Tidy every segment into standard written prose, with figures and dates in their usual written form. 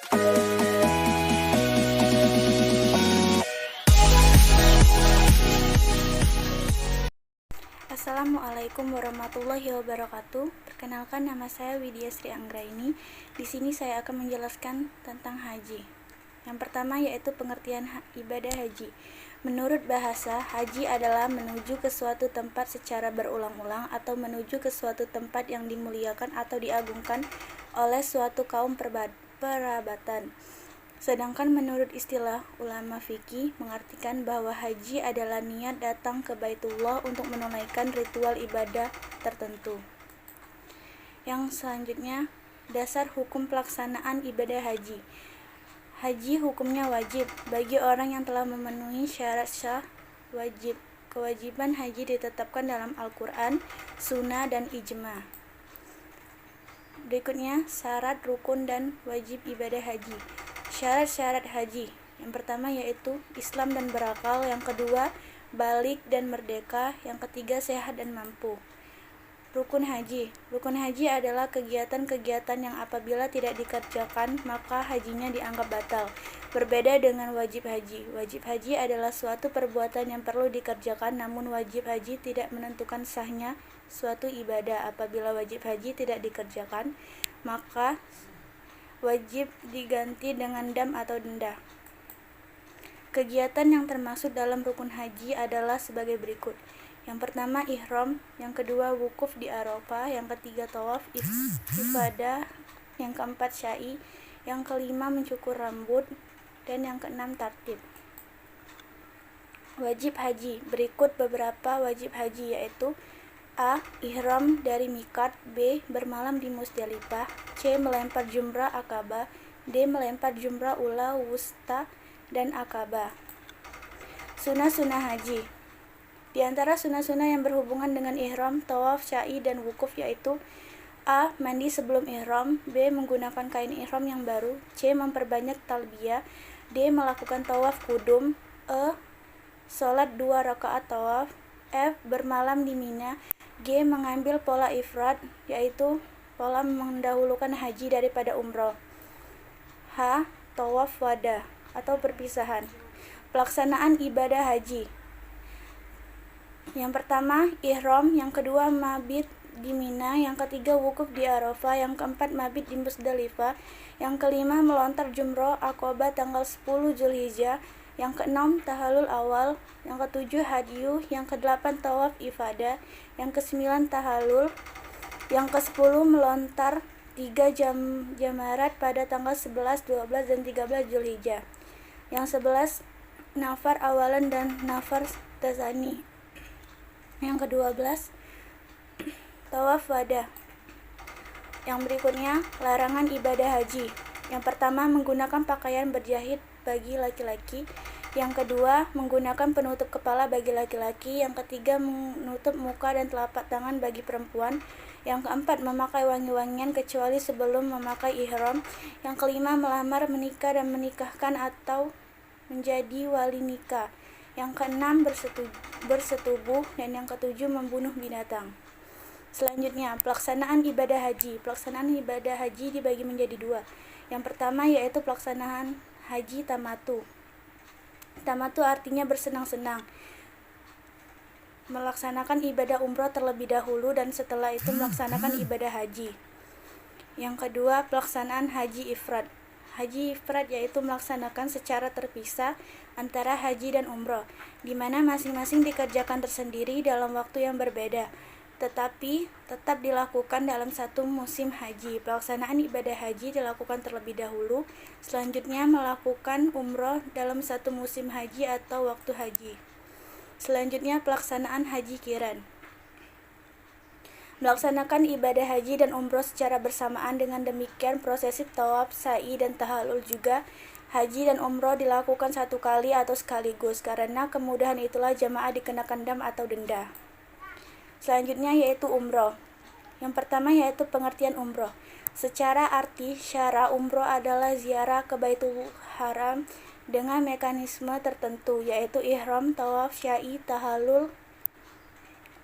Assalamualaikum warahmatullahi wabarakatuh. Perkenalkan, nama saya Widya Sri Anggraini. Di sini saya akan menjelaskan tentang haji. Yang pertama yaitu pengertian ibadah haji. Menurut bahasa, haji adalah menuju ke suatu tempat secara berulang-ulang atau menuju ke suatu tempat yang dimuliakan atau diagungkan oleh suatu kaum perabatan. Sedangkan menurut istilah ulama fikih mengartikan bahwa haji adalah niat datang ke Baitullah untuk menunaikan ritual ibadah tertentu. Yang selanjutnya, dasar hukum pelaksanaan ibadah haji. Haji hukumnya wajib bagi orang yang telah memenuhi syarat sah wajib. Kewajiban haji ditetapkan dalam Al-Quran, Sunnah, dan Ijma. Berikutnya, syarat, rukun, dan wajib ibadah haji. Syarat-syarat haji. Yang pertama yaitu Islam dan berakal, yang kedua balik dan merdeka, yang ketiga sehat dan mampu. Rukun haji. Rukun haji adalah kegiatan-kegiatan yang apabila tidak dikerjakan maka hajinya dianggap batal. Berbeda dengan wajib haji. Wajib haji adalah suatu perbuatan yang perlu dikerjakan, namun wajib haji tidak menentukan sahnya suatu ibadah. Apabila wajib haji tidak dikerjakan, maka wajib diganti dengan dam atau denda. Kegiatan yang termasuk dalam rukun haji adalah sebagai berikut. Yang pertama ihram, yang kedua wukuf di Arafah, yang ketiga tawaf ifadah, yang keempat syai, yang kelima mencukur rambut, dan yang keenam tartib. Wajib haji. Berikut beberapa wajib haji yaitu A. Ihram dari miqat, B. Bermalam di Musdalifah, C. Melempar jumrah Aqabah, D. Melempar jumrah ula, wusta, dan Aqabah. Sunnah-sunnah haji. Di antara sunnah-sunnah yang berhubungan dengan ihram, tawaf, syai, dan wukuf yaitu A. Mandi sebelum ihram, B. Menggunakan kain ihram yang baru, C. Memperbanyak talbiyah, D. Melakukan tawaf kudum, E. Sholat 2 rakaat tawaf, F. Bermalam di Mina, G. Mengambil pola ifrad, yaitu pola mendahulukan haji daripada umroh. H. Tawaf wada atau perpisahan. Pelaksanaan ibadah haji. Yang pertama ihram, yang kedua mabit di Mina, yang ketiga wukuf di Arafah, yang keempat mabit di Musdalifah, yang kelima melontar jumrah Aqabah tanggal 10 Zulhijjah, yang keenam tahallul awal, yang ketujuh hadyu, yang kedelapan tawaf ifadah, yang kesembilan tahallul, yang kesepuluh melontar 3 jamarat pada tanggal 11, 12, dan 13 Zulhijjah, yang 11 nafar awalan dan nafar tasani, yang ke-12 tawaf wada. Yang berikutnya larangan ibadah haji. Yang pertama menggunakan pakaian berjahit bagi laki-laki, yang kedua menggunakan penutup kepala bagi laki-laki, yang ketiga menutup muka dan telapak tangan bagi perempuan, yang keempat memakai wangi-wangian kecuali sebelum memakai ihram, yang kelima melamar, menikah, dan menikahkan atau menjadi wali nikah, yang keenam bersetubuh, dan yang ketujuh membunuh binatang. Selanjutnya pelaksanaan ibadah haji. Pelaksanaan ibadah haji dibagi menjadi dua. Yang pertama yaitu pelaksanaan haji tamatu. Tamatu artinya bersenang-senang, melaksanakan ibadah umroh terlebih dahulu dan setelah itu melaksanakan ibadah haji. Yang kedua pelaksanaan haji ifrad. Haji ifrad yaitu melaksanakan secara terpisah antara haji dan umroh, di mana masing-masing dikerjakan tersendiri dalam waktu yang berbeda, tetapi tetap dilakukan dalam satu musim haji. Pelaksanaan ibadah haji dilakukan terlebih dahulu, selanjutnya melakukan umroh dalam satu musim haji atau waktu haji. Selanjutnya pelaksanaan haji qiran. Melaksanakan ibadah haji dan umroh secara bersamaan, dengan demikian prosesi tawaf, sa'i, dan tahallul juga. Haji dan umroh dilakukan satu kali atau sekaligus. Karena kemudahan itulah jamaah dikenakan dam atau denda. Selanjutnya yaitu umroh. Yang pertama yaitu pengertian umroh. Secara arti syara, umroh adalah ziarah ke Baitul Haram dengan mekanisme tertentu, yaitu ihram, tawaf, syai, tahallul.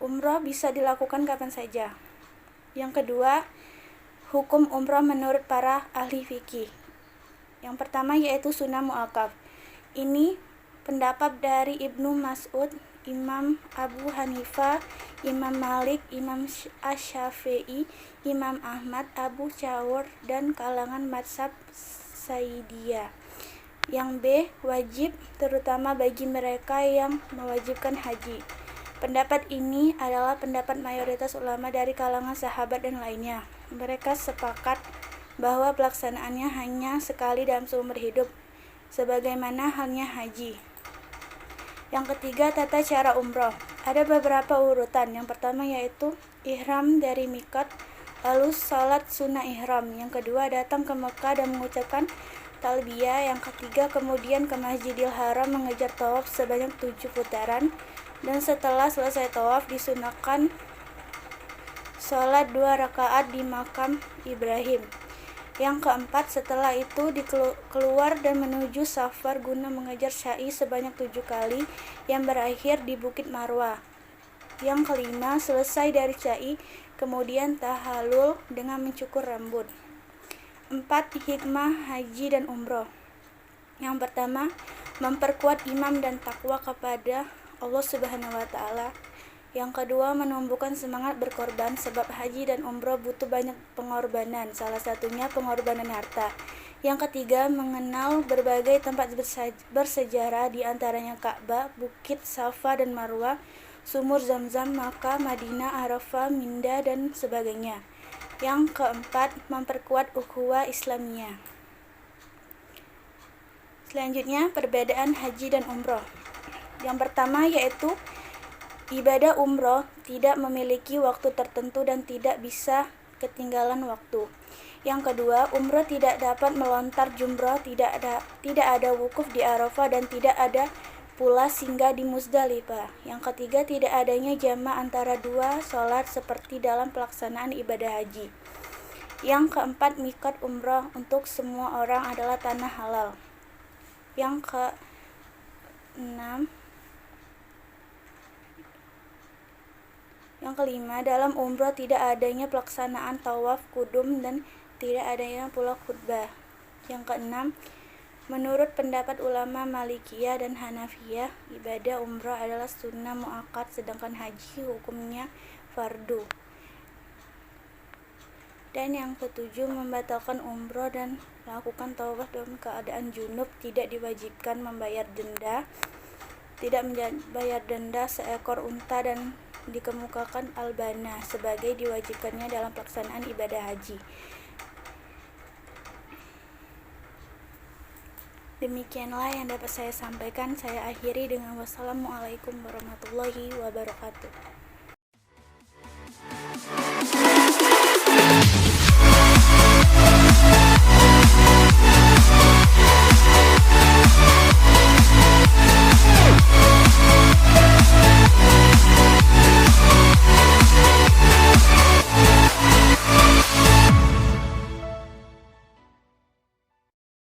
Umroh bisa dilakukan kapan saja. Yang kedua, hukum umroh menurut para ahli fikih. Yang pertama yaitu sunnah mu'akkad. Ini pendapat dari Ibnu Mas'ud, Imam Abu Hanifah, Imam Malik, Imam Asy-Syafi'i, Imam Ahmad, Abu Thawr, dan kalangan mazhab Zaidiyah. Yang B, wajib terutama bagi mereka yang mewajibkan haji. Pendapat ini adalah pendapat mayoritas ulama dari kalangan sahabat dan lainnya. Mereka sepakat bahwa pelaksanaannya hanya sekali dalam seumur hidup, sebagaimana halnya haji. Yang ketiga, tata cara umroh. Ada beberapa urutan. Yang pertama yaitu ihram dari miqat, lalu salat sunnah ihram. Yang kedua, datang ke Mekah dan mengucapkan talbiyah. Yang ketiga, kemudian ke Masjidil Haram mengejar tawaf sebanyak 7 putaran. Dan setelah selesai tawaf, disunahkan sholat 2 rakaat di makam Ibrahim. Yang keempat, setelah itu keluar dan menuju safar guna mengejar sa'i sebanyak 7 kali yang berakhir di Bukit Marwah. Yang kelima, selesai dari sa'i, kemudian tahallul dengan mencukur rambut. 4. Hikmah haji dan umroh. Yang pertama, memperkuat iman dan takwa kepada Allah Subhanahu wa Ta'ala. Yang kedua, menumbuhkan semangat berkorban, sebab haji dan umroh butuh banyak pengorbanan, salah satunya pengorbanan harta. Yang ketiga, mengenal berbagai tempat bersejarah, di antaranya Ka'bah, Bukit Safa dan Marwah, Sumur Zamzam, Makkah, Madinah, Arafah, Mina, dan sebagainya. Yang keempat, memperkuat ukhuwah Islamiyah. Selanjutnya, perbedaan haji dan umroh. Yang pertama yaitu ibadah umroh tidak memiliki waktu tertentu dan tidak bisa ketinggalan waktu. Yang kedua, umroh tidak dapat melontar jumroh, tidak ada wukuf di Arafah, dan tidak ada pula singgah di Muzdalifah. Yang ketiga, tidak adanya jama' antara dua sholat seperti dalam pelaksanaan ibadah haji. Yang keempat, miqat umroh untuk semua orang adalah tanah halal. Yang kelima, dalam umroh tidak adanya pelaksanaan tawaf kudum dan tidak adanya pula khutbah. Yang keenam, menurut pendapat ulama Malikiyah dan Hanafiyah, ibadah umroh adalah sunnah mu'akkad, sedangkan haji hukumnya fardu. Dan yang ketujuh, membatalkan umroh dan melakukan tawaf dalam keadaan junub tidak diwajibkan membayar denda. Tidak membayar denda seekor unta dan dikemukakan al-bana sebagai diwajibkannya dalam pelaksanaan ibadah haji. Demikianlah yang dapat saya sampaikan. Saya akhiri dengan wassalamualaikum warahmatullahi wabarakatuh.